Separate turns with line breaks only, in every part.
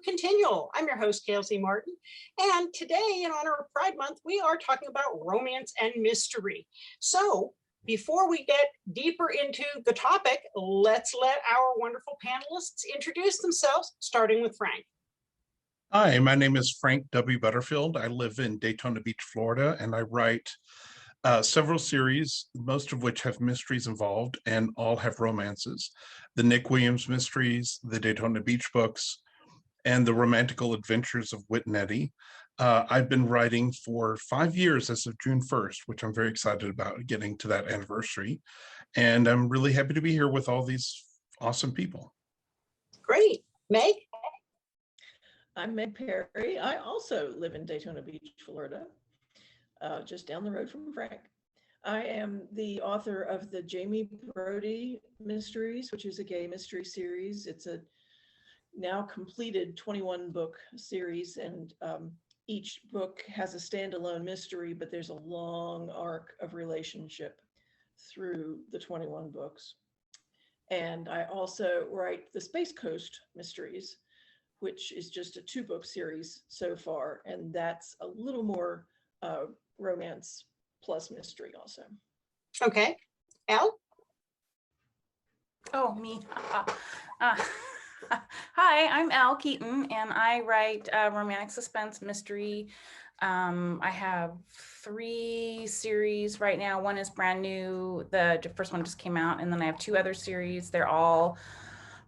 Continual. I'm your host, Gail Z. Martin. And today, in honor of Pride Month, we are talking about romance and mystery. So before we get deeper into the topic, let's let our wonderful panelists introduce themselves, starting with Frank.
Hi, my name is Frank W. Butterfield. I live in Daytona Beach, Florida, and I write several series, most of which have mysteries involved and all have romances. The Nick Williams mysteries, the Daytona Beach books, and the Romantical Adventures of Whit and Eddie. I've been writing for 5 years as of June 1st, which I'm very excited about getting to that anniversary. And I'm really happy to be here with all these awesome people.
Great. Meg?
I'm Meg Perry. I also live in Daytona Beach, Florida, just down the road from Frank. I am the author of the Jamie Brody Mysteries, which is a gay mystery series. It's a now completed 21-book series, and each book has a standalone mystery, but there's a long arc of relationship through the 21 books. And I also write the Space Coast Mysteries, which is just a 2-book series so far, and that's a little more romance plus mystery also.
Okay. Elle?
Oh, me. Hi, I'm Elle Keaton, and I write romantic suspense mystery. I have 3 series right now. One is brand new. The first one just came out, and then I have 2 other series. They're all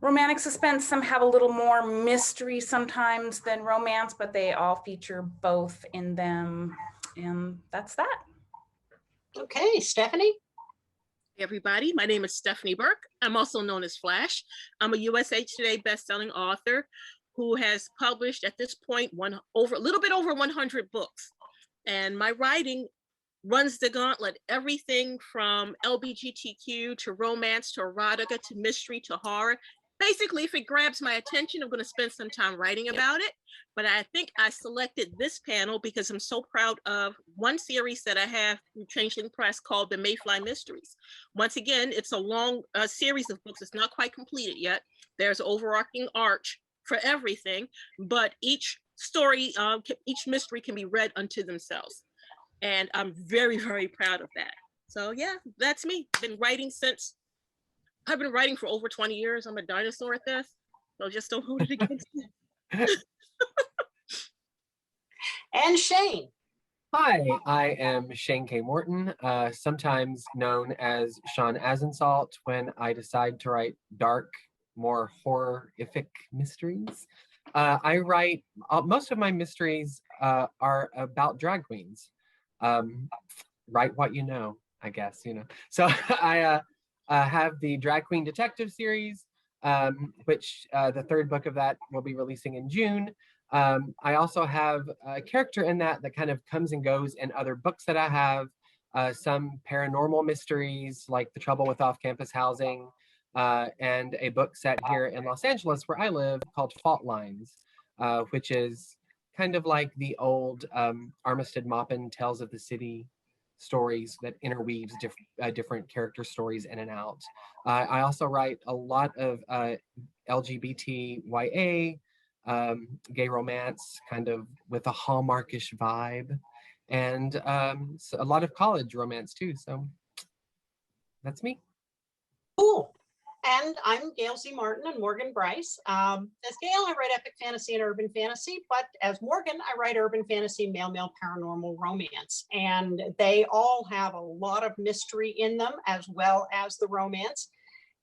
romantic suspense. Some have a little more mystery sometimes than romance, but they all feature both in them. And that's that.
Okay, Stephanie?
Hey everybody, my name is Stephanie Burke. I'm also known as Flash. I'm a USA Today bestselling author who has published at this point a little bit over 100 books. And my writing runs the gauntlet, everything from LGBTQ to romance to erotica to mystery to horror. Basically, if it grabs my attention, I'm going to spend some time writing about it. But I think I selected this panel because I'm so proud of one series that I have through Changeling Press called The Mayfly Mysteries. Once again, it's a long series of books. It's not quite completed yet. There's an overarching arch for everything, but each story, each mystery can be read unto themselves. And I'm very, very proud of that. So yeah, that's me. I've been writing for over 20 years. I'm a dinosaur at this, so just don't hold it against me.
And Shane.
Hi, I am Shane K. Morton, sometimes known as Sean Asensalt when I decide to write dark, more horrific mysteries. I write, most of my mysteries are about drag queens. Write what you know, I guess, you know. So I have the Drag Queen Detective series, which the 3rd book of that will be releasing in June. I also have a character in that kind of comes and goes in other books that I have, some paranormal mysteries like The Trouble with Off-Campus Housing, and a book set here in Los Angeles where I live called Fault Lines, which is kind of like the old Armistead Maupin Tales of the City stories that interweaves different character stories in and out. I also write a lot of LGBTYA, gay romance, kind of with a Hallmarkish vibe, and so a lot of college romance too. So that's me.
Cool. And I'm Gail Z. Martin and Morgan Brice. As Gail, I write epic fantasy and urban fantasy, but as Morgan, I write urban fantasy, male paranormal romance. And they all have a lot of mystery in them as well as the romance.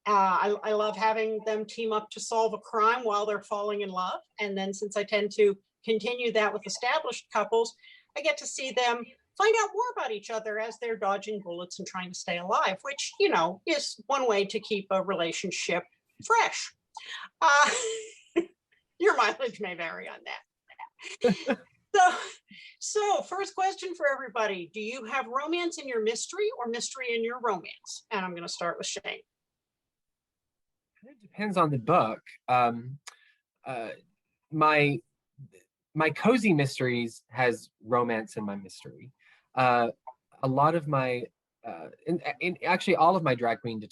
I love having them team up to solve a crime while they're falling in love. And then since I tend to continue that with established couples, I get to see them find out more about each other as they're dodging bullets and trying to stay alive, which, you know, is one way to keep a relationship fresh. Your mileage may vary on that. So first question for everybody. Do you have romance in your mystery or mystery in your romance? And I'm going to start with Shane.
It depends on the book. My cozy mysteries has romance in my mystery. A lot of my, actually all of my drag queen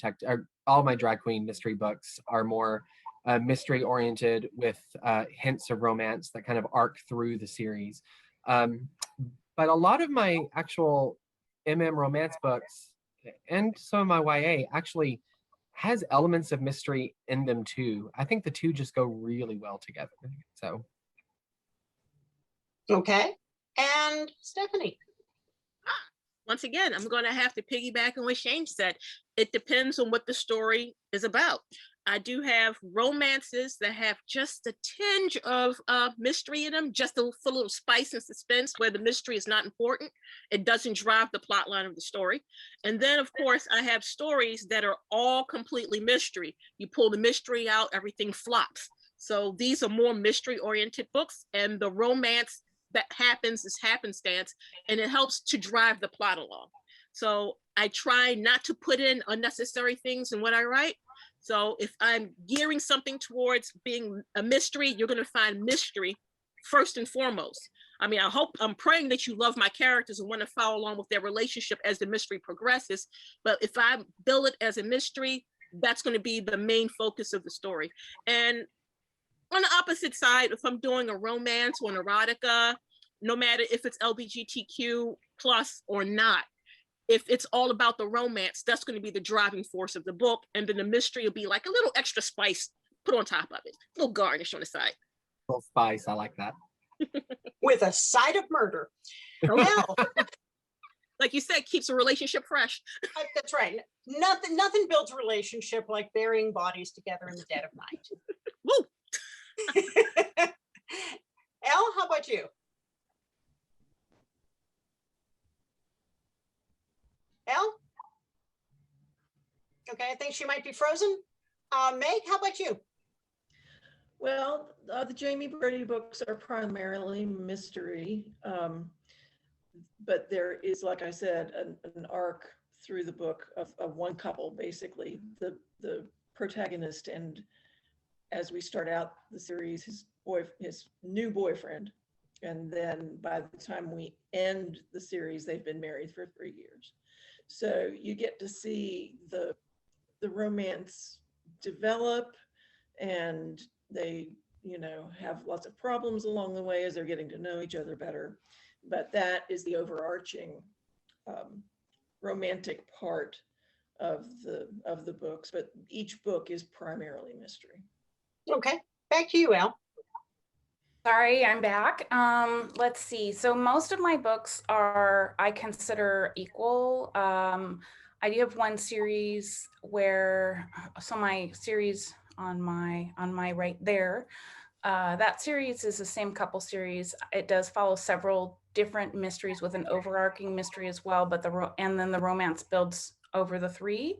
all my drag queen mystery books are more mystery oriented with hints of romance that kind of arc through the series. But a lot of my actual romance books and some of my YA actually has elements of mystery in them too. I think the two just go really well together. So.
Okay. And Stephanie.
Once again, I'm going to have to piggyback on what Shane said. It depends on what the story is about. I do have romances that have just a tinge of mystery in them, just for a little spice and suspense where the mystery is not important. It doesn't drive the plot line of the story. And then, of course, I have stories that are all completely mystery. You pull the mystery out, everything flops. So these are more mystery-oriented books, and the romance that happens is happenstance, and it helps to drive the plot along. So I try not to put in unnecessary things in what I write. So if I'm gearing something towards being a mystery, you're going to find mystery first and foremost. I mean, I'm praying that you love my characters and want to follow along with their relationship as the mystery progresses. But if I bill it as a mystery, that's going to be the main focus of the story. And on the opposite side, if I'm doing a romance or an erotica, no matter if it's LGBTQ plus or not, if it's all about the romance, that's going to be the driving force of the book. And then the mystery will be like a little extra spice put on top of it, a little garnish on the side.
A little spice, I like that.
With a side of murder. Well,
like you said, keeps a relationship fresh.
that's right. Nothing builds a relationship like burying bodies together in the dead of night.
Woo!
Elle, how about you? Elle? Okay, I think she might be frozen. Meg, how about you?
Well, the Jamie Brody books are primarily mystery, but there is, like I said, an arc through the book of one couple, basically, the protagonist, and as we start out the series, his new boyfriend, and then by the time we end the series, they've been married for 3 years. So you get to see the romance develop, and they, have lots of problems along the way as they're getting to know each other better. But that is the overarching romantic part of the books. But each book is primarily mystery.
Okay, back to you, Elle.
Sorry, I'm back. Let's see. So most of my books I consider equal. I do have one series my series on my right there, that series is the same couple series. It does follow several different mysteries with an overarching mystery as well, but and then the romance builds over the 3.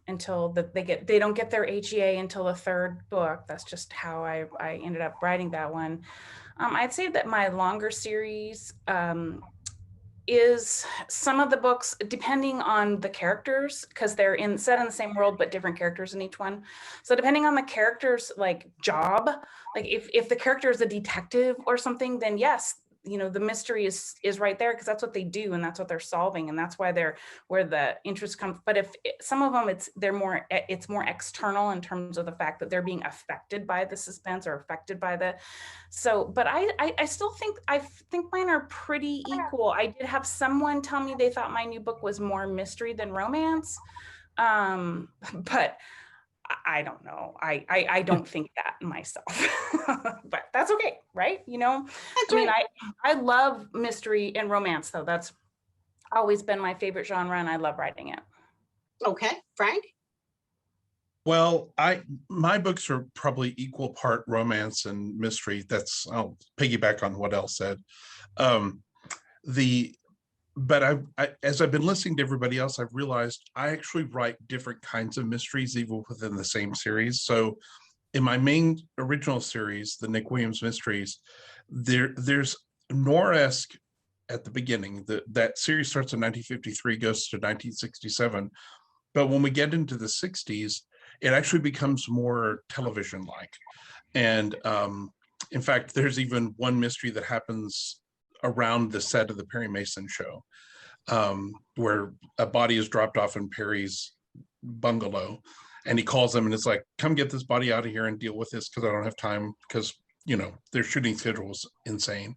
Until they don't get their HEA until the 3rd book. That's just how I ended up writing that one. I'd say that my longer series is some of the books, depending on the characters, because they're set in the same world, but different characters in each one. So depending on the character's job, like if the character is a detective or something, then yes, the mystery is right there, because that's what they do and that's what they're solving, and that's why where the interest comes. But if some of them it's more external in terms of the fact that they're being affected by the suspense or affected by but I still think mine are pretty equal. I did have someone tell me they thought my new book was more mystery than romance, but I don't know. I don't think that myself, but that's okay, right? I love mystery and romance, though. That's always been my favorite genre, and I love writing it.
Okay, Frank?
Well, my books are probably equal part romance and mystery. I'll piggyback on what Elle said. But as I've been listening to everybody else, I've realized I actually write different kinds of mysteries even within the same series. So in my main original series, the Nick Williams mysteries, there's noir-esque at the beginning. That series starts in 1953, goes to 1967. But when we get into the 60s, it actually becomes more television-like. And in fact, there's even one mystery that happens around the set of the Perry Mason show, where a body is dropped off in Perry's bungalow, and he calls them and it's like, come get this body out of here and deal with this because I don't have time, because their shooting schedule was insane.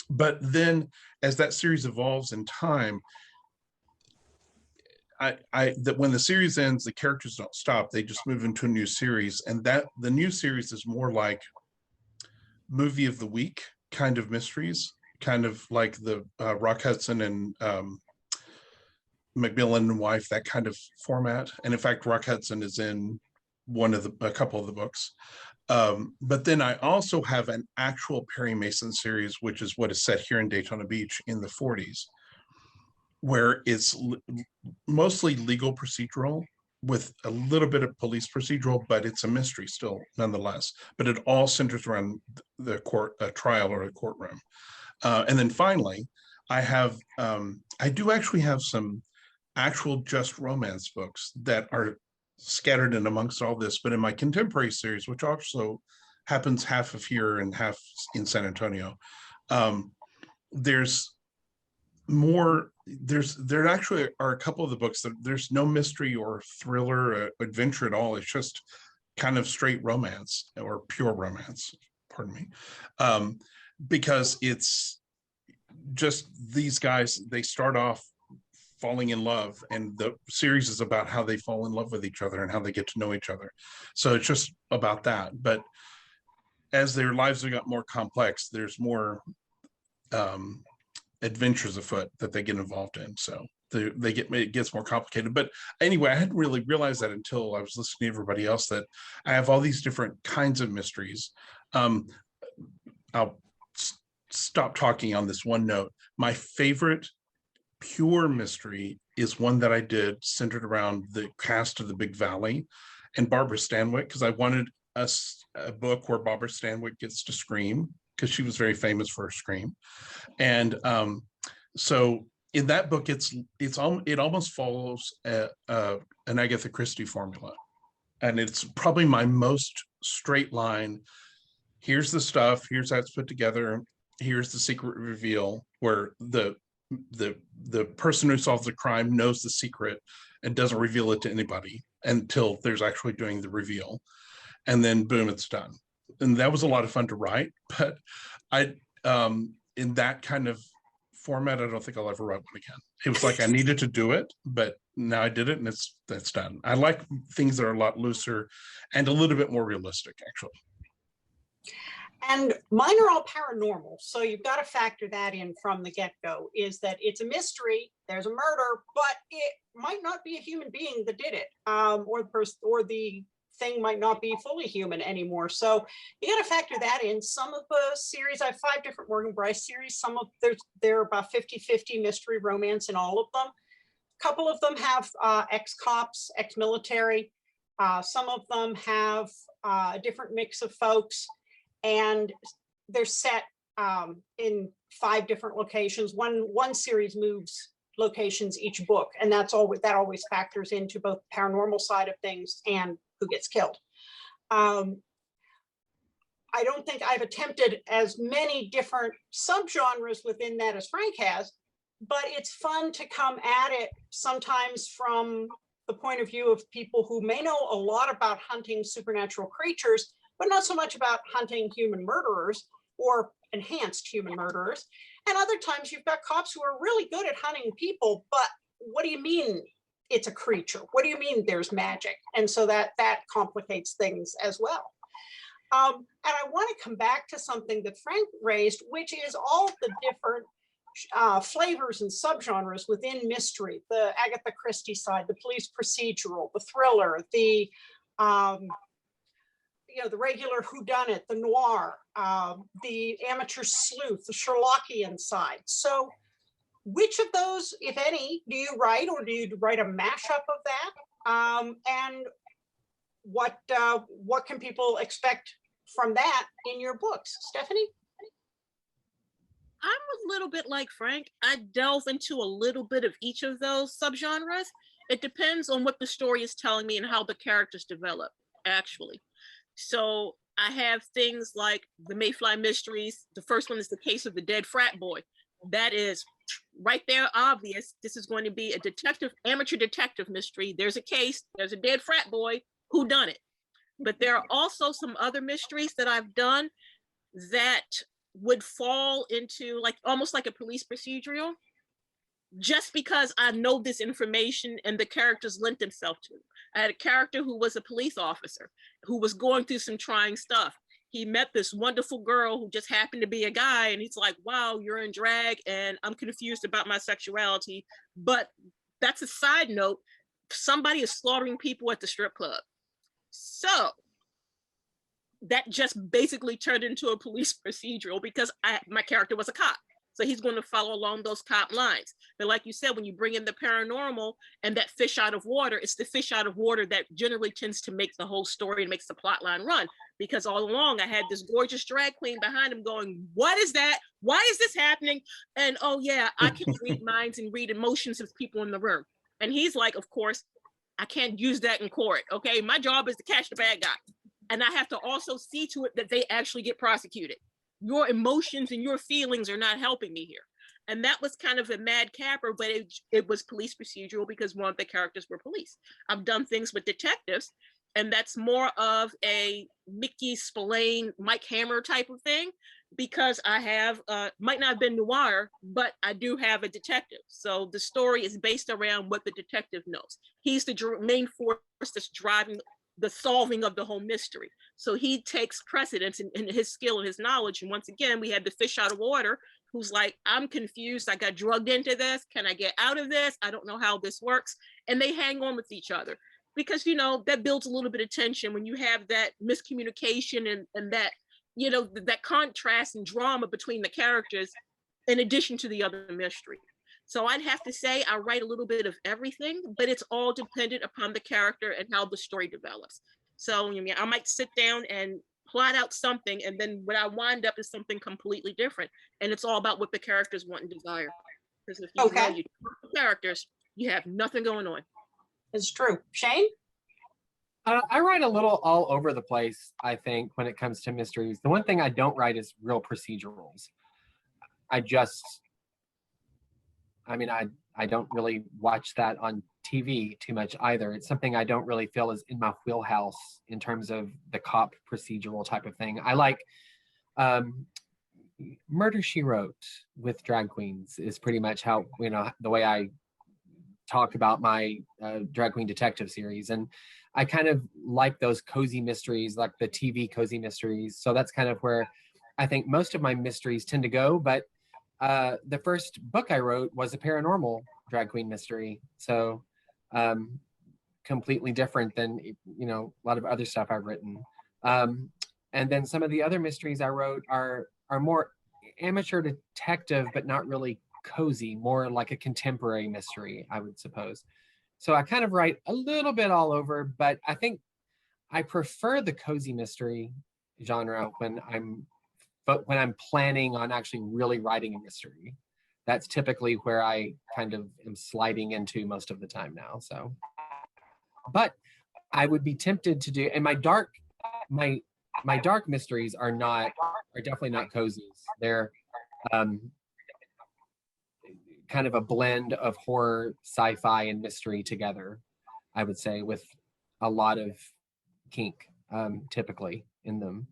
But then as that series evolves in time, that when the series ends, the characters don't stop, they just move into a new series, and that the new series is more like movie of the week kind of mysteries, kind of like the Rock Hudson and Macmillan and Wife, that kind of format. And in fact, Rock Hudson is in a couple of the books. But then I also have an actual Perry Mason series, which is what is set here in Daytona Beach in the 40s, where it's mostly legal procedural with a little bit of police procedural, but it's a mystery still nonetheless. But it all centers around the court, a trial or a courtroom. And then finally, I do actually have some actual just romance books that are scattered in amongst all this, but in my contemporary series, which also happens half of here and half in San Antonio, there's more, there actually are a couple of the books that there's no mystery or thriller or adventure at all. It's just kind of straight romance or pure romance, pardon me, because it's just these guys, they start off falling in love, and the series is about how they fall in love with each other and how they get to know each other. So it's just about that. But as their lives have got more complex, there's more adventures afoot that they get involved in. So it gets more complicated. But anyway, I hadn't really realized that until I was listening to everybody else, that I have all these different kinds of mysteries. I'll stop talking on this one note. My favorite pure mystery is one that I did centered around the cast of The Big Valley and Barbara Stanwyck, because I wanted a book where Barbara Stanwyck gets to scream, because she was very famous for her scream. And so in that book, it almost follows an Agatha Christie formula, and it's probably my most straight line. Here's the stuff, here's how it's put together, here's the secret reveal, where the person who solves the crime knows the secret and doesn't reveal it to anybody until there's actually doing the reveal, and then boom, it's done. And that was a lot of fun to write, but in that kind of format, I don't think I'll ever write one again. It was like I needed to do it, but now I did it, and that's done. I like things that are a lot looser and a little bit more realistic, actually.
And mine are all paranormal, so you've got to factor that in from the get-go, is that it's a mystery, there's a murder, but it might not be a human being that did it, or the thing might not be fully human anymore. So you got to factor that in. Some of the series, I have 5 different Morgan Brice series. Some of they're about 50-50 mystery romance in all of them. A couple of them have ex-cops, ex-military. Some of them have a different mix of folks, and they're set in 5 different locations. One series moves locations each book, and that always factors into both the paranormal side of things and who gets killed. I don't think I've attempted as many different subgenres within that as Frank has, but it's fun to come at it sometimes from the point of view of people who may know a lot about hunting supernatural creatures, but not so much about hunting human murderers or enhanced human murderers. And other times you've got cops who are really good at hunting people, but what do you mean it's a creature? What do you mean there's magic? And so that complicates things as well. And I want to come back to something that Frank raised, which is all the different flavors and subgenres within mystery: the Agatha Christie side, the police procedural, the thriller, the the regular whodunit, the noir, the amateur sleuth, the Sherlockian side. So which of those, if any, do you write, or do you write a mashup of that? And what can people expect from that in your books? Stephanie?
I'm a little bit like Frank. I delve into a little bit of each of those subgenres. It depends on what the story is telling me and how the characters develop, actually. So I have things like the Mayfly mysteries. The first one is the case of the dead frat boy. that is right there obvious. This is going to be a detective, amateur detective mystery. There's a case, there's a dead frat boy, who done it? But there are also some other mysteries that I've done that would fall into like almost like a police procedural, just because I know this information and the characters lent themselves to it. I had a character who was a police officer who was going through some trying stuff. He met this wonderful girl who just happened to be a guy, and he's like, wow, you're in drag and I'm confused about my sexuality. But that's a side note. Somebody is slaughtering people at the strip club. So that just basically turned into a police procedural because my character was a cop. So he's going to follow along those cop lines. But like you said, when you bring in the paranormal and that fish out of water, it's the fish out of water that generally tends to make the whole story and makes the plot line run. Because all along I had this gorgeous drag queen behind him going, what is that? Why is this happening? And oh yeah, I can read minds and read emotions of people in the room. And he's like, of course, I can't use that in court. Okay, my job is to catch the bad guy. And I have to also see to it that they actually get prosecuted. Your emotions and your feelings are not helping me here. And that was kind of a mad capper, but it was police procedural because one of the characters were police. I've done things with detectives, and that's more of a Mickey Spillane, Mike Hammer type of thing, because I have, might not have been noir, but I do have a detective. So the story is based around what the detective knows. He's the main force that's driving the solving of the whole mystery. So he takes precedence in his skill and his knowledge. And once again, we had the fish out of water who's like, I'm confused. I got drugged into this. Can I get out of this? I don't know how this works. And they hang on with each other because, you know, that builds a little bit of tension when you have that miscommunication and that, you know, that contrast and drama between the characters in addition to the other mystery. So I'd have to say I write a little bit of everything, but it's all dependent upon the character and how the story develops. So I mean, I might sit down and plot out something, and then what I wind up is something completely different. And it's all about what the characters want and desire. Because if you know you characters, you have nothing going on.
It's true. Shane?
I write a little all over the place, I think, when it comes to mysteries. The one thing I don't write is real procedurals. I don't really watch that on TV too much either. It's something I don't really feel is in my wheelhouse in terms of the cop procedural type of thing. I like Murder, She Wrote with drag queens is pretty much how, you know, the way I talk about my drag queen detective series. And I kind of like those cozy mysteries, like the TV cozy mysteries. So that's kind of where I think most of my mysteries tend to go. But the first book I wrote was a paranormal drag queen mystery. So completely different than, you know, a lot of other stuff I've written. And then some of the other mysteries I wrote are more amateur detective, but not really cozy, more like a contemporary mystery, I would suppose. So I kind of write a little bit all over, but I think I prefer the cozy mystery genre when I'm planning on actually really writing a mystery. That's typically where I kind of am sliding into most of the time now. So, but I would be tempted to do, and my dark mysteries are definitely not cozies. They're kind of a blend of horror, sci-fi, and mystery together, I would say, with a lot of kink typically in them.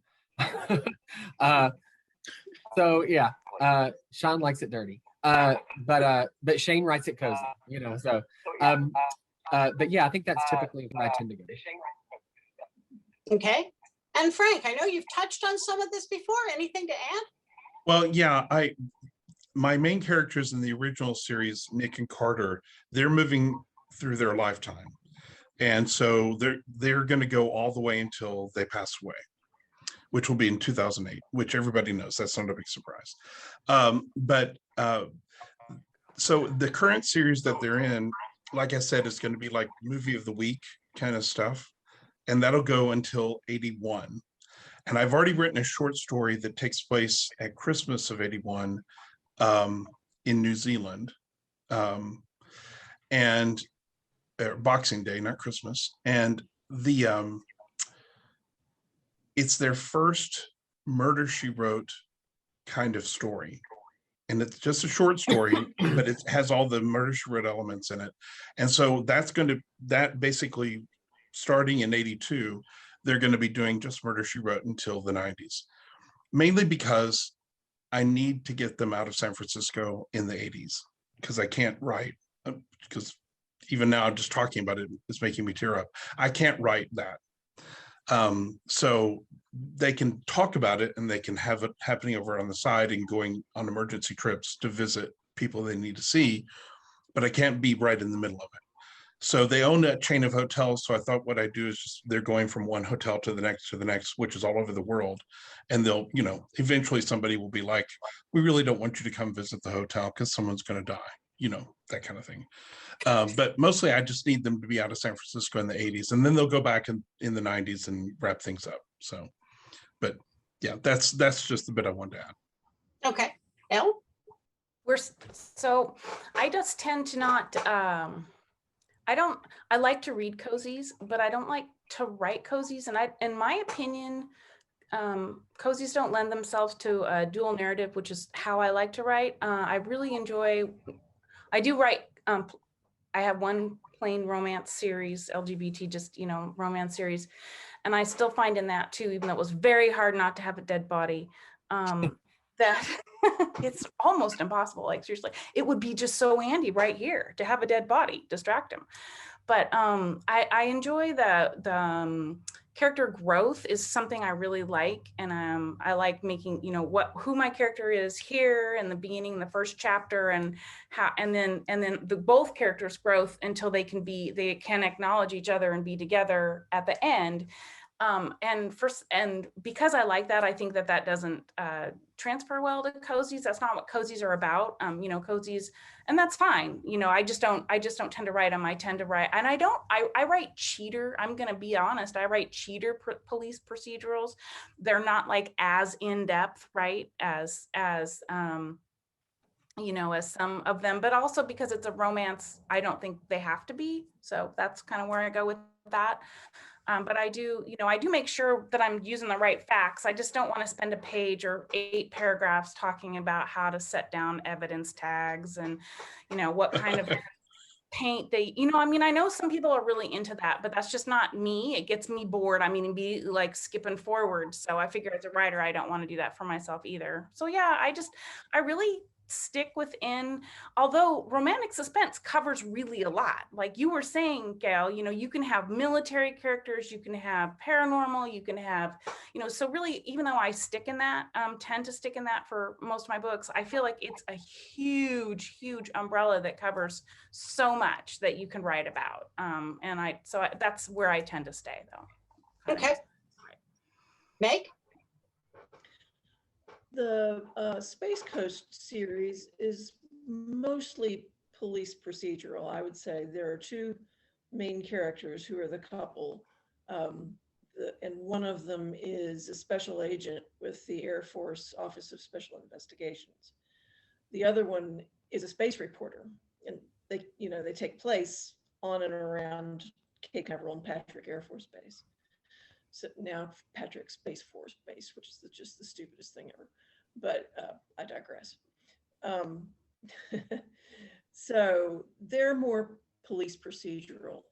So yeah, Sean likes it dirty, but Shane writes it cozy, you know. So, but yeah, I think that's typically where I tend to go.
Okay. And Frank, I know you've touched on some of this before. Anything to add?
Well, yeah, my main characters in the original series, Nick and Carter, they're moving through their lifetime. And so they're going to go all the way until they pass away, which will be in 2008, which everybody knows. That's not a big surprise. So the current series that they're in, like I said, is going to be like movie of the week kind of stuff. And that'll go until 81. And I've already written a short story that takes place at Christmas of 81 in New Zealand. And Boxing Day, not Christmas. And it's their first Murder, She Wrote kind of story. and it's just a short story, but it has all the Murder, She Wrote elements in it. And so that basically starting in 82, they're going to be doing just Murder, She Wrote until the 90s, mainly because I need to get them out of San Francisco in the 80s, because I can't write, because even now just talking about it is making me tear up. I can't write that. So they can talk about it and they can have it happening over on the side and going on emergency trips to visit people they need to see, but I can't be right in the middle of it. So they own a chain of hotels. So I thought what I do is just, they're going from one hotel to the next, which is all over the world. And they'll, eventually somebody will be like, we really don't want you to come visit the hotel because someone's going to die, that kind of thing. But mostly I just need them to be out of San Francisco in the 80s, and then they'll go back in the 90s and wrap things up. So, but yeah, that's just the bit I wanted to add.
Okay. Elle?
So I just tend to not, I like to read cozies, but I don't like to write cozies. And in my opinion, cozies don't lend themselves to a dual narrative, which is how I like to write. I do write, I have one plain romance series, LGBT, just, romance series. And I still find in that too, even though it was very hard not to have a dead body, that it's almost impossible. Like seriously, it would be just so handy right here to have a dead body, distract him. But I enjoy the character growth is something I really like. And I like making, who my character is here in the beginning, the first chapter, and how, and then the both characters' growth until they can acknowledge each other and be together at the end. And because I like that, I think that doesn't transfer well to cozies. That's not what cozies are about. Cozies, and that's fine. I just don't tend to write them. I tend to write, and I write cheater. I'm going to be honest. I write cheater police procedurals. They're not like as in depth, right? As some of them, but also because it's a romance, I don't think they have to be. So that's kind of where I go with that. But I do make sure that I'm using the right facts. I just don't want to spend a page or 8 paragraphs talking about how to set down evidence tags and, what kind of paint they, I know some people are really into that, but that's just not me. It gets me bored. And be like skipping forward. So I figure as a writer, I don't want to do that for myself either. So yeah, I really stick within, although romantic suspense covers really a lot. Like you were saying, Gail, you can have military characters, you can have paranormal, you can have, so really, even though I tend to stick in that for most of my books, I feel like it's a huge, huge umbrella that covers so much that you can write about. That's where I tend to stay though.
Okay. Meg?
The Space Coast series is mostly police procedural. I would say there are 2 main characters who are the couple, and one of them is a special agent with the Air Force Office of Special Investigations. The other one is a space reporter, and they take place on and around Cape Canaveral and Patrick Air Force Base. So now Patrick Space Force Base, which is just the stupidest thing ever, but I digress. So they're more police procedural.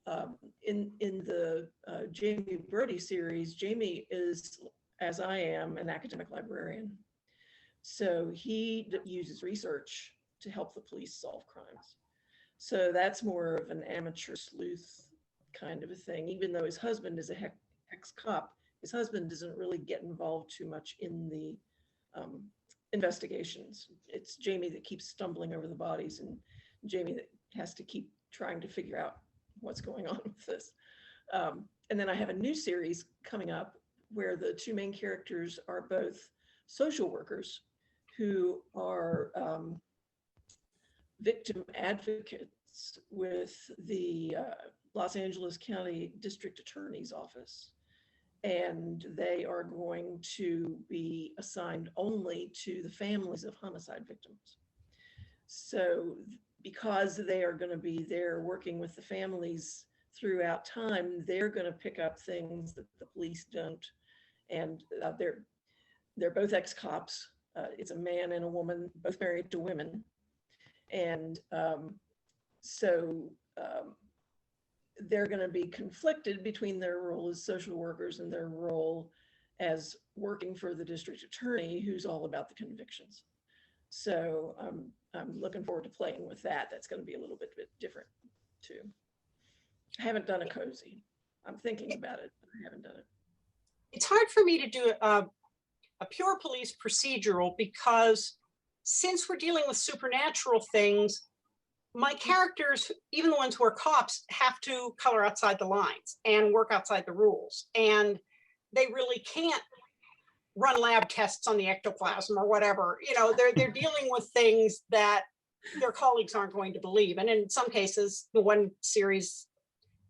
In the Jamie Brody series, Jamie is, as I am, an academic librarian. So he uses research to help the police solve crimes. So that's more of an amateur sleuth kind of a thing, even though his husband is a ex-cop. His husband doesn't really get involved too much in the investigations. It's Jamie that keeps stumbling over the bodies, and Jamie that has to keep trying to figure out what's going on with this. And then I have a new series coming up where the 2 main characters are both social workers who are victim advocates with the Los Angeles County District Attorney's Office. And they are going to be assigned only to the families of homicide victims. So because they are going to be there working with the families throughout time, they're going to pick up things that the police don't. And they're both ex-cops. It's a man and a woman, both married to women. And so they're going to be conflicted between their role as social workers and their role as working for the district attorney, who's all about the convictions. So I'm looking forward to playing with that. That's going to be a little bit different too. I haven't done a cozy. I'm thinking about it, but I haven't done it.
It's hard for me to do a pure police procedural because since we're dealing with supernatural things, my characters, even the ones who are cops, have to color outside the lines and work outside the rules. And they really can't run lab tests on the ectoplasm or whatever. You know, they're dealing with things that their colleagues aren't going to believe. And in some cases, the one series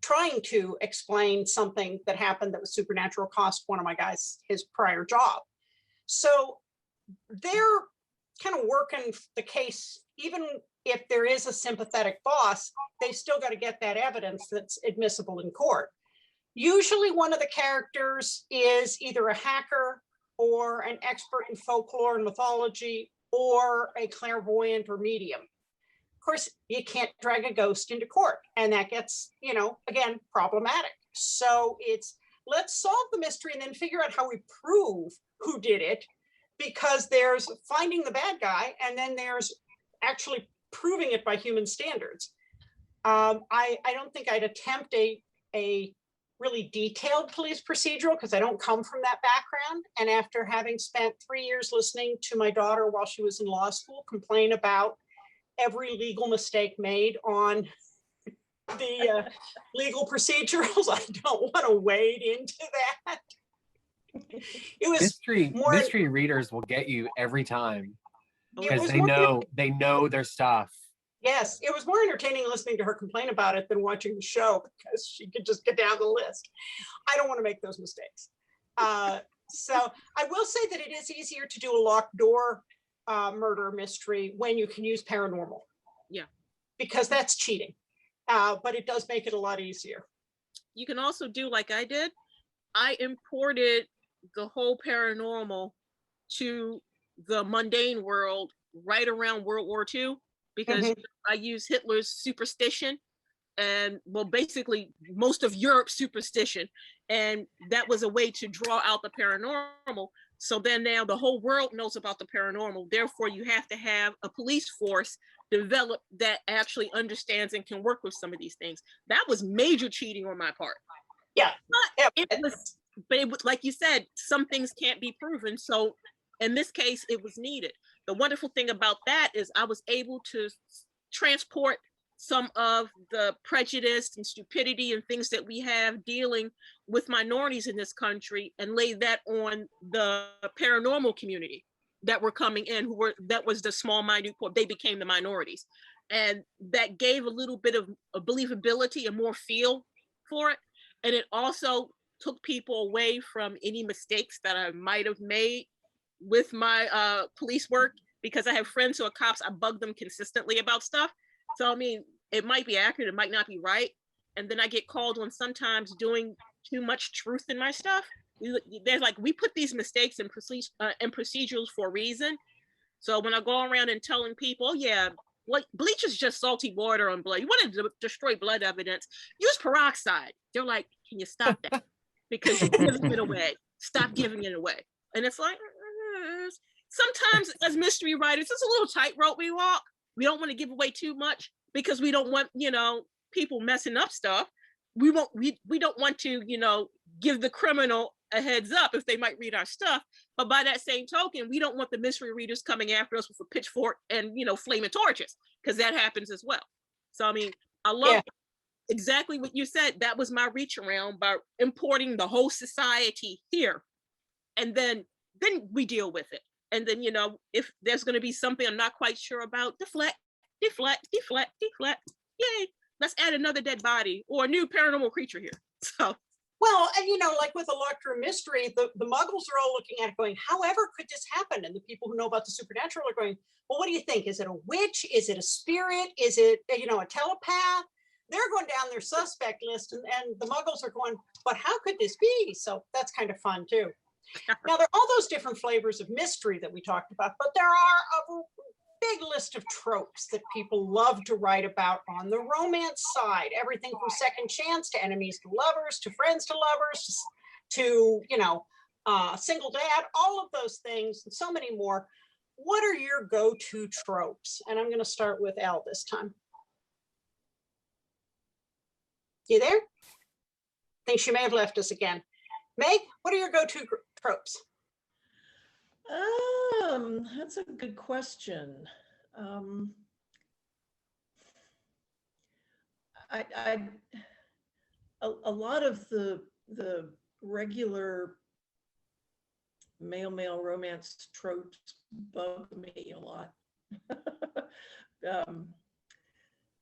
trying to explain something that happened that was supernatural cost one of my guys his prior job. So they're kind of working the case, even if there is a sympathetic boss, they still got to get that evidence that's admissible in court. Usually one of the characters is either a hacker or an expert in folklore and mythology or a clairvoyant or medium. Of course, you can't drag a ghost into court, and that gets, you know, again, problematic. So it's, let's solve the mystery and then figure out how we prove who did it, because there's finding the bad guy and then there's actually proving it by human standards. I don't think I'd attempt a really detailed police procedural because I don't come from that background. And after having spent 3 years listening to my daughter while she was in law school complain about every legal mistake made on the legal procedurals, I don't want to wade into that. It was
mystery readers will get you every time because they know their stuff.
Yes, it was more entertaining listening to her complain about it than watching the show because she could just get down the list. I don't want to make those mistakes. So I will say that it is easier to do a locked door murder mystery when you can use paranormal.
Yeah.
Because that's cheating. But it does make it a lot easier.
You can also do like I did. I imported the whole paranormal to the mundane world right around World War II because I use Hitler's superstition and, well, basically most of Europe's superstition. And that was a way to draw out the paranormal. So then now the whole world knows about the paranormal. Therefore, you have to have a police force develop that actually understands and can work with some of these things. That was major cheating on my part.
Yeah.
But it was, like you said, some things can't be proven. So in this case, it was needed. The wonderful thing about that is I was able to transport some of the prejudice and stupidity and things that we have dealing with minorities in this country and lay that on the paranormal community that were coming in, that was the small minute, they became the minorities. And that gave a little bit of a believability and more feel for it. And it also took people away from any mistakes that I might have made with my police work, because I have friends who are cops. I bug them consistently about stuff. So, I mean, it might be accurate, it might not be right. And then I get called on sometimes doing too much truth in my stuff. There's like, we put these mistakes in procedurals for a reason. So when I go around and telling people, oh, yeah, bleach is just salty water on blood. You want to destroy blood evidence, use peroxide. They're like, can you stop that? Because you're giving it away. Stop giving it away. And it's like, sometimes as mystery writers, it's a little tightrope we walk. We don't want to give away too much because we don't want, people messing up stuff. We don't want to, give the criminal a heads up if they might read our stuff. But by that same token, we don't want the mystery readers coming after us with a pitchfork and, flaming torches, because that happens as well. So, I mean, I love exactly what you said. That was my reach around by importing the whole society here. And then we deal with it. And then, if there's going to be something I'm not quite sure about, deflect. Yay, let's add another dead body or a new paranormal creature here. So.
Well, and like with a locked room mystery, the muggles are all looking at it going, however could this happen? And the people who know about the supernatural are going, well, what do you think? Is it a witch? Is it a spirit? Is it, a telepath? They're going down their suspect list and the muggles are going, but how could this be? So that's kind of fun too. Now, there are all those different flavors of mystery that we talked about, but there are a big list of tropes that people love to write about on the romance side. Everything from second chance to enemies to lovers to friends to lovers to single dad, all of those things and so many more. What are your go-to tropes? And I'm going to start with Elle this time. You there? I think she may have left us again. Meg, what are your go-to tropes?
That's a good question. A lot of the regular male romance tropes bug me a lot.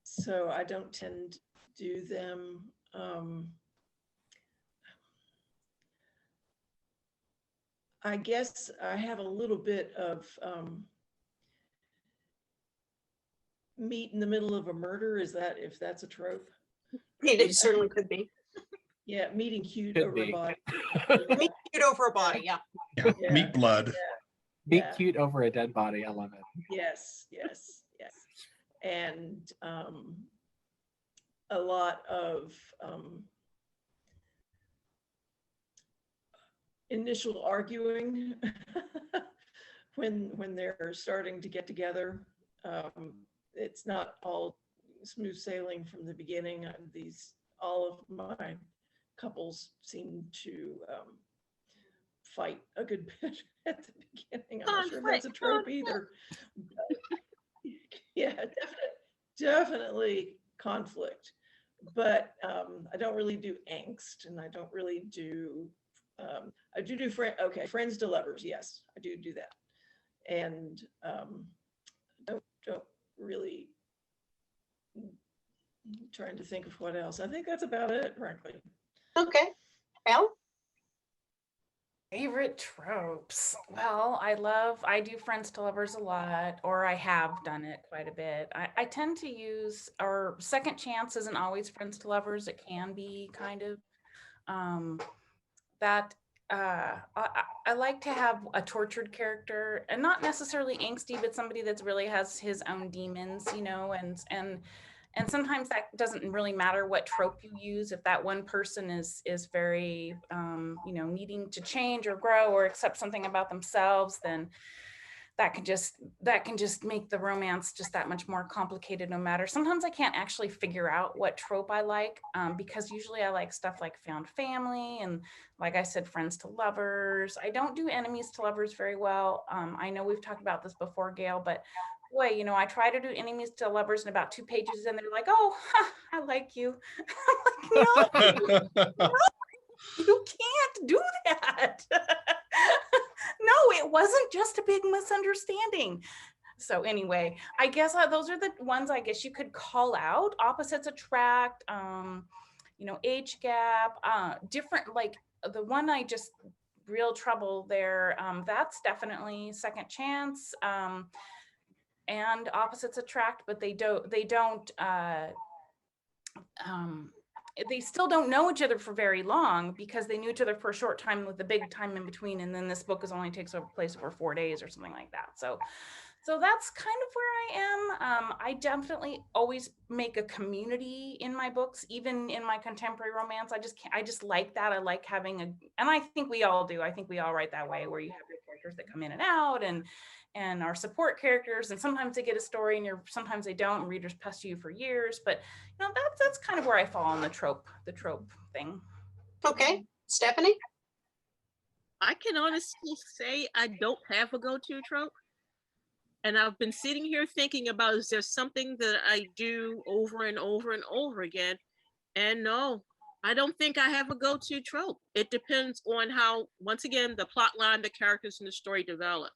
So I don't tend to do them. I guess I have a little bit of meet in the middle of a murder. If that's a trope?
It certainly could be.
Yeah, meeting cute
Could
over
be.
a body.
Meet cute over a body, yeah.
Yeah.
Meat blood.
Be
Yeah.
cute over a dead body. I love it.
Yes. And a lot of initial arguing when they're starting to get together. It's not all smooth sailing from the beginning. All of my couples seem to fight a good bit at the beginning. I'm not sure if that's a trope either. Yeah, definitely conflict. But I don't really do angst, and I don't really do. I do friends to lovers. Yes, I do that, and don't really. I'm trying to think of what else. I think that's about it, frankly.
Okay. Elle?
Favorite tropes. Well, I do friends to lovers a lot, or I have done it quite a bit. I tend to use, or second chance isn't always friends to lovers. It can be kind of that. I like to have a tortured character, and not necessarily angsty, but somebody that's really has his own demons, and sometimes that doesn't really matter what trope you use. If that one person is very, needing to change or grow or accept something about themselves, then that can just make the romance just that much more complicated. No matter, sometimes I can't actually figure out what trope I like, because usually I like stuff like found family and, like I said, friends to lovers. I don't do enemies to lovers very well. I know we've talked about this before, Gail, but boy, I try to do enemies to lovers in about 2 pages, and they're like, "Oh, I like you." I'm like, no, you can't do that. No, it wasn't just a big misunderstanding. So anyway, I guess those are the ones I guess you could call out. Opposites attract, age gap, different, like the one I just real trouble there. That's definitely second chance. And opposites attract, but they still don't know each other for very long, because they knew each other for a short time with the big time in between, and then this book only takes place over 4 days or something like that. So that's kind of where I am. I definitely always make a community in my books, even in my contemporary romance. I just like that. I like having and I think we all do. I think we all write that way, where you have your characters that come in and out and our support characters, and sometimes they get a story and sometimes they don't, and readers pester you for years. But that's kind of where I fall on the trope thing.
Okay. Stephanie?
I can honestly say I don't have a go-to trope. And I've been sitting here thinking about, is there something that I do over and over and over again? And no, I don't think I have a go-to trope. It depends on how, once again, the plot line, the characters, and the story develop.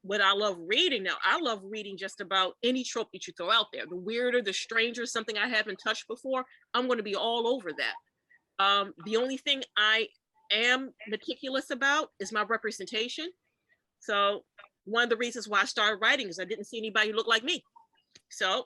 What I love reading now, I love reading just about any trope that you throw out there. The weirder, the stranger, something I haven't touched before, I'm going to be all over that. The only thing I am meticulous about is my representation. So one of the reasons why I started writing is I didn't see anybody who looked like me. So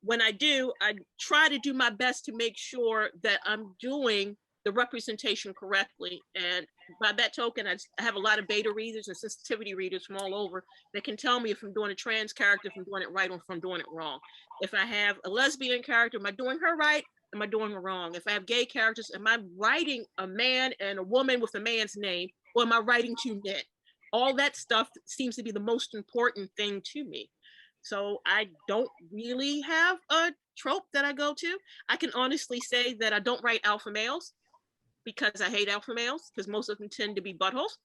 when I do, I try to do my best to make sure that I'm doing the representation correctly. And by that token, I have a lot of beta readers and sensitivity readers from all over that can tell me if I'm doing a trans character, if I'm doing it right, or if I'm doing it wrong. If I have a lesbian character, am I doing her right? Am I doing her wrong? If I have gay characters, am I writing a man and a woman with a man's name, or am I writing two men? All that stuff seems to be the most important thing to me. So I don't really have a trope that I go to. I can honestly say that I don't write alpha males because I hate alpha males, because most of them tend to be buttholes.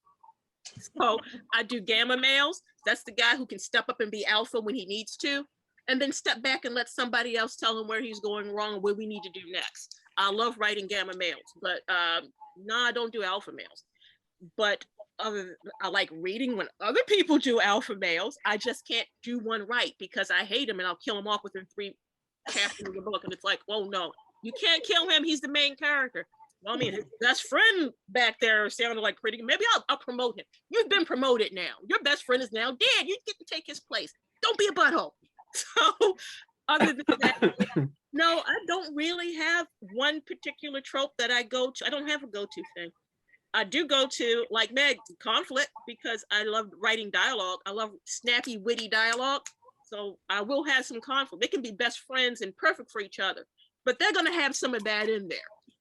So I do gamma males. That's the guy who can step up and be alpha when he needs to, and then step back and let somebody else tell him where he's going wrong and what we need to do next. I love writing gamma males, but no, I don't do alpha males. But I like reading when other people do alpha males. I just can't do one right because I hate him and I'll kill him off within 3 chapters of the book. And it's like, oh no, you can't kill him. He's the main character. Well, I mean, his best friend back there sounded like pretty good. Maybe I'll promote him. You've been promoted now. Your best friend is now dead. You get to take his place. Don't be a butthole. So other than that, no, I don't really have one particular trope that I go to. I don't have a go-to thing. I do go to, like Meg, conflict, because I love writing dialogue. I love snappy, witty dialogue. So I will have some conflict. They can be best friends and perfect for each other, but they're going to have some of that in there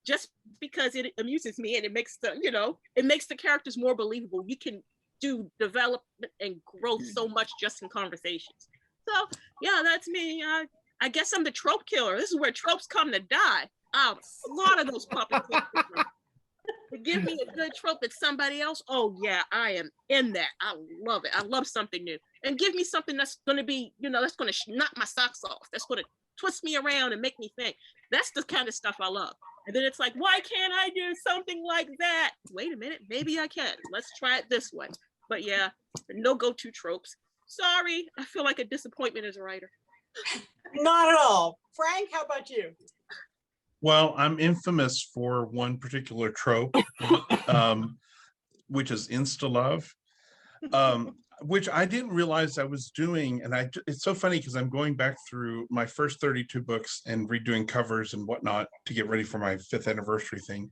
just because it amuses me and it makes the, it makes the characters more believable. You can do development and growth so much just in conversations. So yeah, that's me. I guess I'm the trope killer. This is where tropes come to die. A lot of those puppets. Give me a good trope that's somebody else. Oh yeah, I am in that. I love it. I love something new. And give me something that's going to be, that's going to knock my socks off. That's going to twist me around and make me think. That's the kind of stuff I love. And then it's like, why can't I do something like that? Wait a minute, maybe I can. Let's try it this way. But yeah, no go-to tropes. Sorry, I feel like a disappointment as a writer.
Not at all. Frank, how about you?
Well, I'm infamous for one particular trope, which is insta-love, which I didn't realize I was doing. And it's so funny because I'm going back through my first 32 books and redoing covers and whatnot to get ready for my 5th anniversary thing.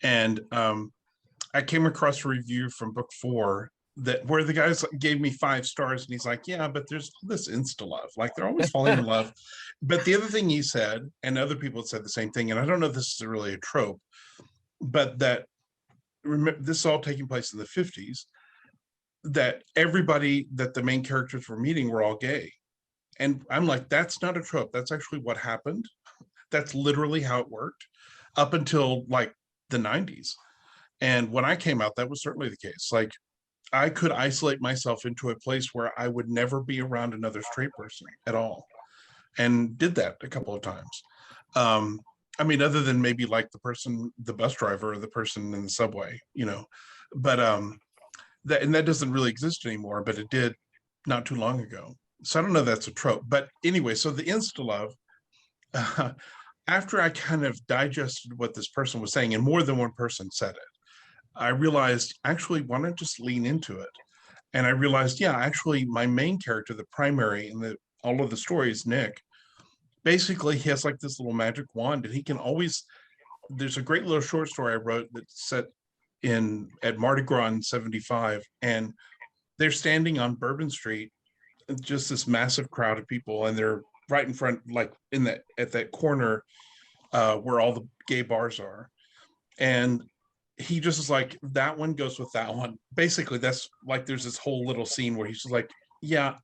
And I came across a review from book 4 where the guys gave me 5 stars, and he's like, yeah, but there's this insta-love, like they're always falling in love. But the other thing he said, and other people said the same thing, and I don't know if this is really a trope, but that, remember, this is all taking place in the 50s, that everybody that the main characters were meeting were all gay. And I'm like, that's not a trope. That's actually what happened. That's literally how it worked up until like the 90s. And when I came out, that was certainly the case. Like, I could isolate myself into a place where I would never be around another straight person at all, and did that a couple of times. I mean, other than maybe like the bus driver or the person in the subway, but that doesn't really exist anymore, but it did not too long ago. So I don't know if that's a trope, but anyway, so the insta-love, after I kind of digested what this person was saying, and more than one person said it, I realized, actually, why not just lean into it? And I realized, yeah, actually, my main character, the primary in all of the stories, Nick, basically he has like this little magic wand, and he can always, there's a great little short story I wrote that's set at Mardi Gras in 75, and they're standing on Bourbon Street, just this massive crowd of people, and they're right in front, like at that corner where all the gay bars are. And he just is like, that one goes with that one. Basically, that's like, there's this whole little scene where he's just like, yeah,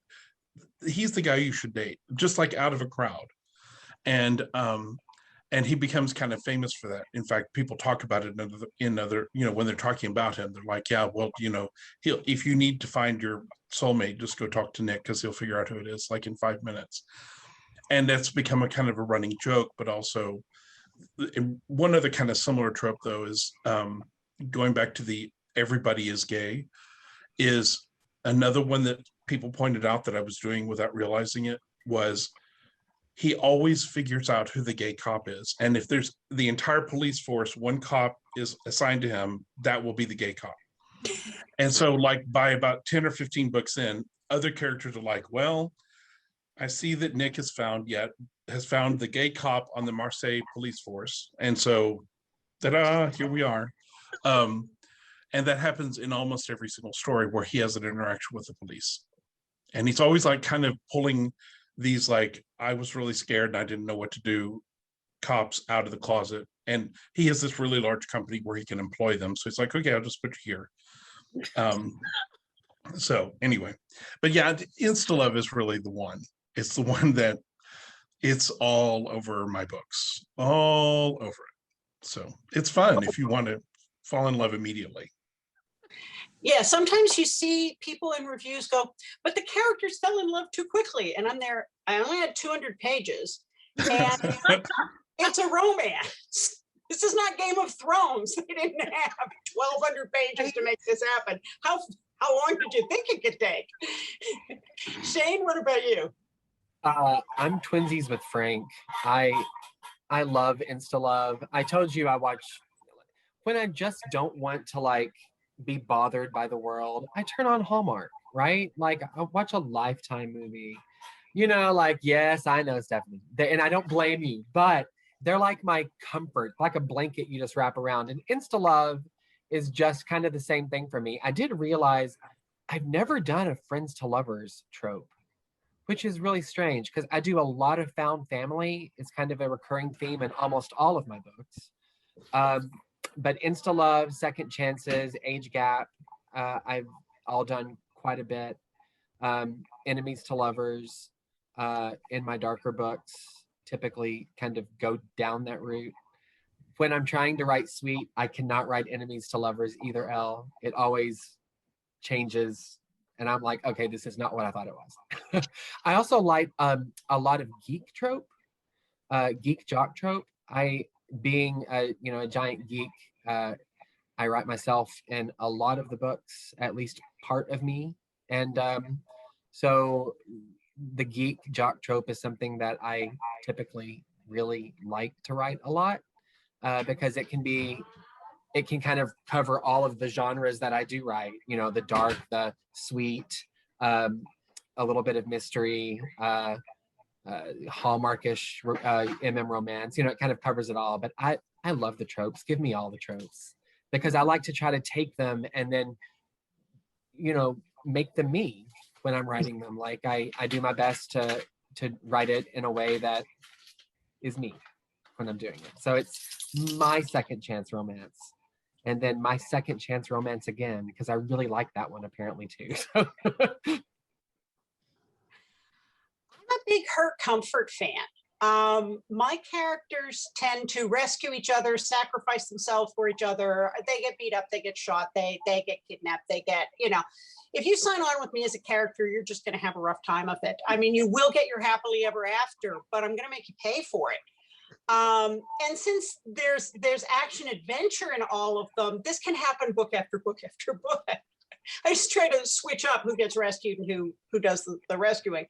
he's the guy you should date, just like out of a crowd. And he becomes kind of famous for that. In fact, people talk about it in other, when they're talking about him, they're like, yeah, well, if you need to find your soulmate, just go talk to Nick, because he'll figure out who it is, like in 5 minutes. And that's become a kind of a running joke. But also, one other kind of similar trope, though, is going back to the everybody is gay, is another one that people pointed out that I was doing without realizing it, was he always figures out who the gay cop is. And if there's the entire police force, one cop is assigned to him, that will be the gay cop. And so like by about 10 or 15 books in, other characters are like, well, I see that Nick has found the gay cop on the Marseille police force. And so Ta-da, here we are. And that happens in almost every single story where he has an interaction with the police. And he's always like kind of pulling these like, I was really scared and I didn't know what to do, cops out of the closet. And he has this really large company where he can employ them. So he's like, okay, I'll just put you here. So anyway, but yeah, Insta-Love is really the one. It's the one that it's all over my books, all over it. So it's fun if you want to fall in love immediately.
Yeah, sometimes you see people in reviews go, but the characters fell in love too quickly. And I'm there, I only had 200 pages and it's a romance. This is not Game of Thrones. They didn't have 1,200 pages to make this happen. How long did you think it could take? Shane, what about you?
I'm twinsies with Frank. I love Insta-Love. I told you I watch, when I just don't want to like be bothered by the world, I turn on Hallmark, right? Like I watch a Lifetime movie, you know, like, yes, I know, Stephanie, and I don't blame you, but they're like my comfort, like a blanket you just wrap around. And Insta-Love is just kind of the same thing for me. I did realize I've never done a friends to lovers trope, which is really strange because I do a lot of found family. It's kind of a recurring theme in almost all of my books. But Insta-Love, second chances, age gap, I've all done quite a bit. Enemies to lovers, in my darker books, typically kind of go down that route. When I'm trying to write sweet, I cannot write enemies to lovers either, Elle. It always changes. And I'm like, okay, this is not what I thought it was. I also like a lot of geek trope, geek jock trope. Being a giant geek, I write myself in a lot of the books, at least part of me. And so the geek jock trope is something that I typically really like to write a lot, because it can kind of cover all of the genres that I do write, you know, the dark, the sweet, a little bit of mystery, Hallmarkish MM romance, you know, it kind of covers it all. But I love the tropes. Give me all the tropes, because I like to try to take them and then, you know, make them me when I'm writing them. Like I do my best to write it in a way that is me when I'm doing it. So it's my second chance romance. And then my second chance romance again, because I really like that one apparently too. So
I'm a big Her Comfort fan. My characters tend to rescue each other, sacrifice themselves for each other. They get beat up, they get shot, they get kidnapped, they get, you know, if you sign on with me as a character, you're just going to have a rough time of it. I mean, you will get your happily ever after, but I'm going to make you pay for it. And since there's action adventure in all of them, this can happen book after book after book. I just try to switch up who gets rescued and who does the rescuing.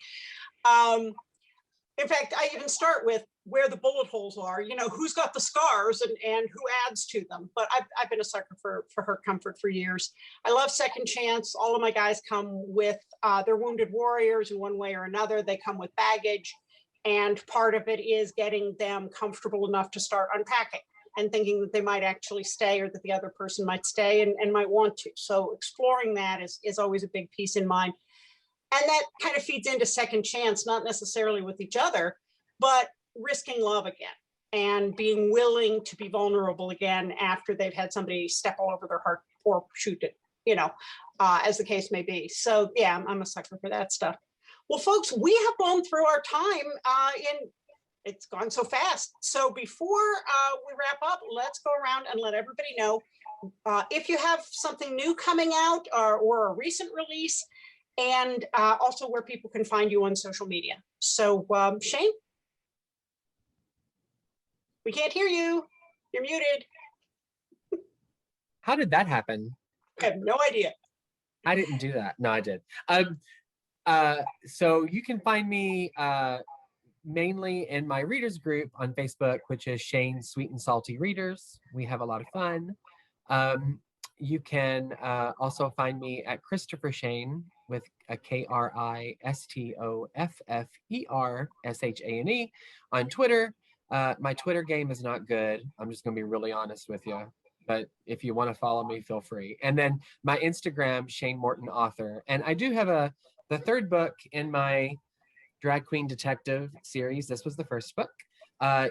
In fact, I even start with where the bullet holes are, you know, who's got the scars and who adds to them. But I've been a sucker for Her Comfort for years. I love Second Chance. All of my guys come with their wounded warriors in one way or another. They come with baggage. And part of it is getting them comfortable enough to start unpacking and thinking that they might actually stay or that the other person might stay and might want to. So exploring that is always a big piece in mind. And that kind of feeds into Second Chance, not necessarily with each other, but risking love again and being willing to be vulnerable again after they've had somebody step all over their heart or shoot it, you know, as the case may be. So yeah, I'm a sucker for that stuff. Well, folks, we have gone through our time it's gone so fast. So before we wrap up, let's go around and let everybody know if you have something new coming out or a recent release, and also where people can find you on social media. So Shane? We can't hear you. You're muted.
how did that happen?
I have no idea.
I didn't do that. No, I did. So you can find me mainly in my readers group on Facebook, which is Shane's Sweet and Salty Readers. We have a lot of fun. You can also find me at Christopher Shane with a KRISTOFFERSHANE on Twitter. My Twitter game is not good. I'm just gonna be really honest with you. But if you want to follow me, feel free. And then my Instagram, Shane Morton Author. And I do have the third book in my Drag Queen Detective series. This was the first book.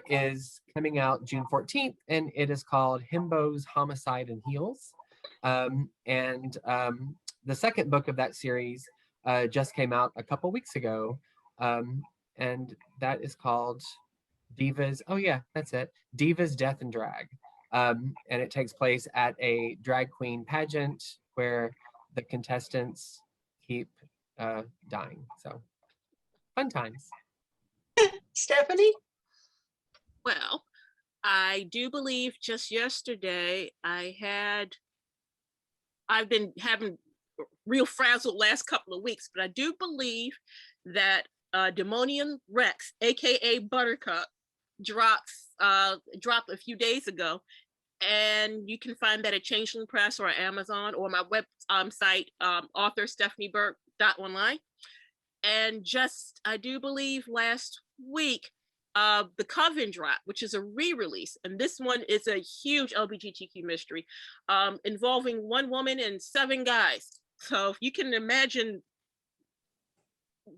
Is coming out June 14th, and it is called Himbo's Homicide and Heels. The second book of that series just came out a couple weeks ago, and that is called Divas. Oh yeah, that's it. Divas, Death, and Drag. And it takes place at a drag queen pageant where the contestants keep dying. So fun times.
Stephanie?
Well, I do believe just yesterday I've been having real frazzled last couple of weeks, but I do believe that Demonian Rex, aka Buttercup, dropped a few days ago, and you can find that at Changeling Press or Amazon or my web site, author stephanieburke.online. And just, I do believe last week, The Coven drop, which is a re-release, and this one is a huge LGBTQ mystery involving one woman and 7 guys. So if you can imagine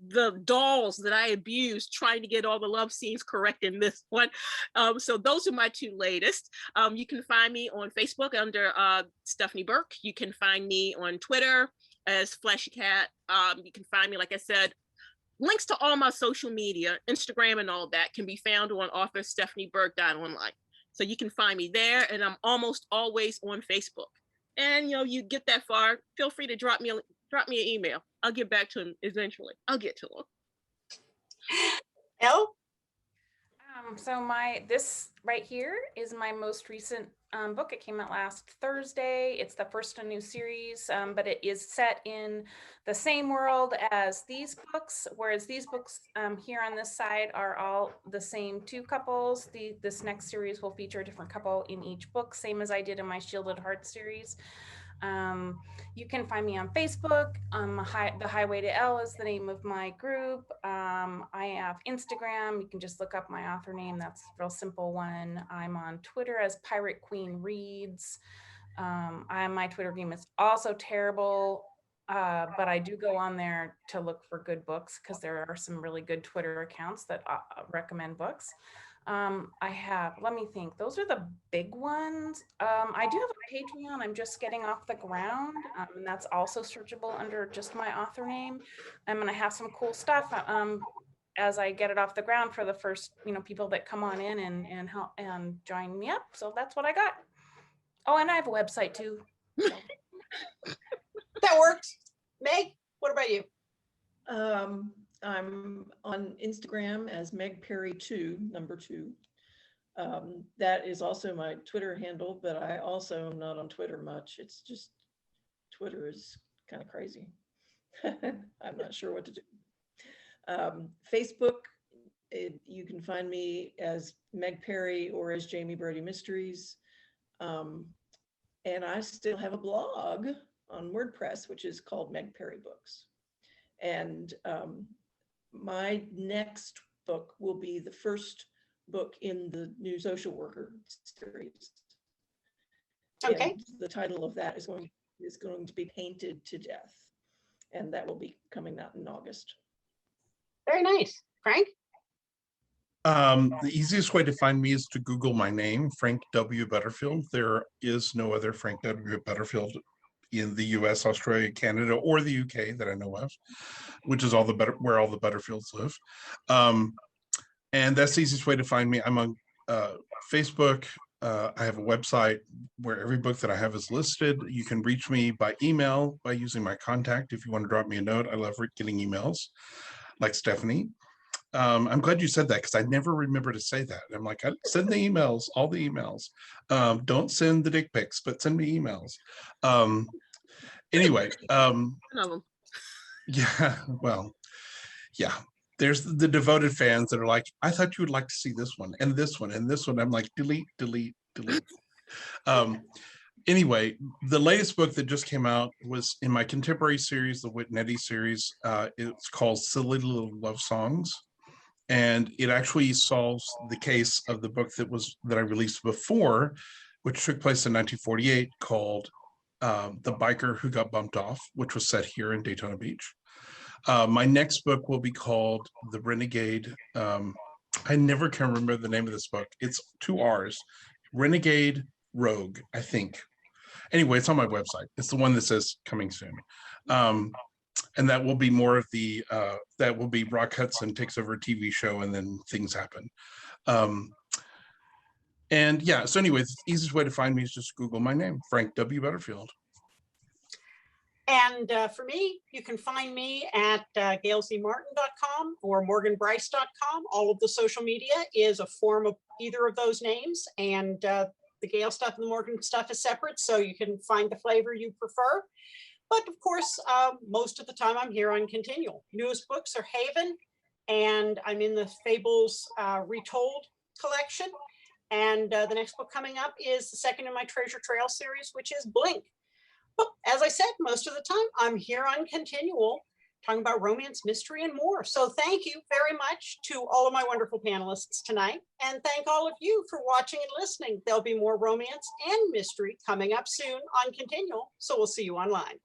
the dolls that I abused trying to get all the love scenes correct in this one. So those are my 2 latest. You can find me on Facebook under Stephanie Burke. You can find me on Twitter as Flashy Cat. You can find me, like I said, links to all my social media, Instagram and all that can be found on author stephanieburke.online. So you can find me there, and I'm almost always on Facebook. And you get that far, feel free to drop me an email. I'll get back to him eventually. I'll get to him.
Elle?
So this right here is my most recent book. It came out last Thursday. It's the first in a new series, but it is set in the same world as these books, whereas these books here on this side are all the same 2 couples. This next series will feature a different couple in each book, same as I did in my Shielded Heart series. You can find me on Facebook. The Highway to Elle is the name of my group. I have Instagram. You can just look up my author name. That's a real simple one. I'm on Twitter as Pirate Queen Reads. My Twitter game is also terrible, but I do go on there to look for good books because there are some really good Twitter accounts that recommend books. Let me think, those are the big ones. I do have a Patreon. I'm just getting off the ground, and that's also searchable under just my author name. I'm gonna have some cool stuff as I get it off the ground for the first people that come on in and help and join me up. So that's what I got. Oh, and I have a website too.
That works. Meg, what about you?
I'm on Instagram as Meg Perry 2, number 2. That is also my Twitter handle, but I also am not on Twitter much. It's just, Twitter is kind of crazy. I'm not sure what to do. Facebook, you can find me as Meg Perry or as Jamie Brody Mysteries. And I still have a blog on WordPress, which is called Meg Perry Books. And my next book will be the first book in the new social worker series.
Okay.
And the title of that is going to be Painted to Death. And that will be coming out in August.
Very nice. Frank?
The easiest way to find me is to Google my name, Frank W. Butterfield. There is no other Frank W. Butterfield in the US, Australia, Canada, or the UK that I know of, which is where all the Butterfields live. And that's the easiest way to find me. I'm on Facebook. I have a website where every book that I have is listed. You can reach me by email by using my contact if you want to drop me a note. I love getting emails, like Stephanie. I'm glad you said that because I never remember to say that. I'm like, send the emails, all the emails. Don't send the dick pics, but send me emails. Anyway, yeah, well, yeah. There's the devoted fans that are like, I thought you would like to see this one and this one and this one. I'm like, delete, delete, delete. Anyway, the latest book that just came out was in my contemporary series, the Whit Nettie series. It's called Silly Little Love Songs. And it actually solves the case of the book that I released before, which took place in 1948, called The Biker Who Got Bumped Off, which was set here in Daytona Beach. My next book will be called The Renegade. I never can remember the name of this book. It's 2 R's, Renegade Rogue, I think. Anyway, it's on my website. It's the one that says coming soon. And that will be more of the, that will be Rock Hudson takes over a TV show and then things happen. And yeah, so anyways, the easiest way to find me is just Google my name, Frank W. Butterfield.
And for me, you can find me at gailzmartin.com or morganbrice.com. All of the social media is a form of either of those names, and the Gail stuff and the Morgan stuff is separate, so you can find the flavor you prefer. But of course, most of the time I'm here on Continual. Newest books are Haven, and I'm in the Fables Retold collection. And the next book coming up is the second in my Treasure Trail series, which is Blink. But as I said, most of the time I'm here on Continual talking about romance, mystery, and more. So thank you very much to all of my wonderful panelists tonight. And thank all of you for watching and listening. There'll be more romance and mystery coming up soon on Continual. So we'll see you online.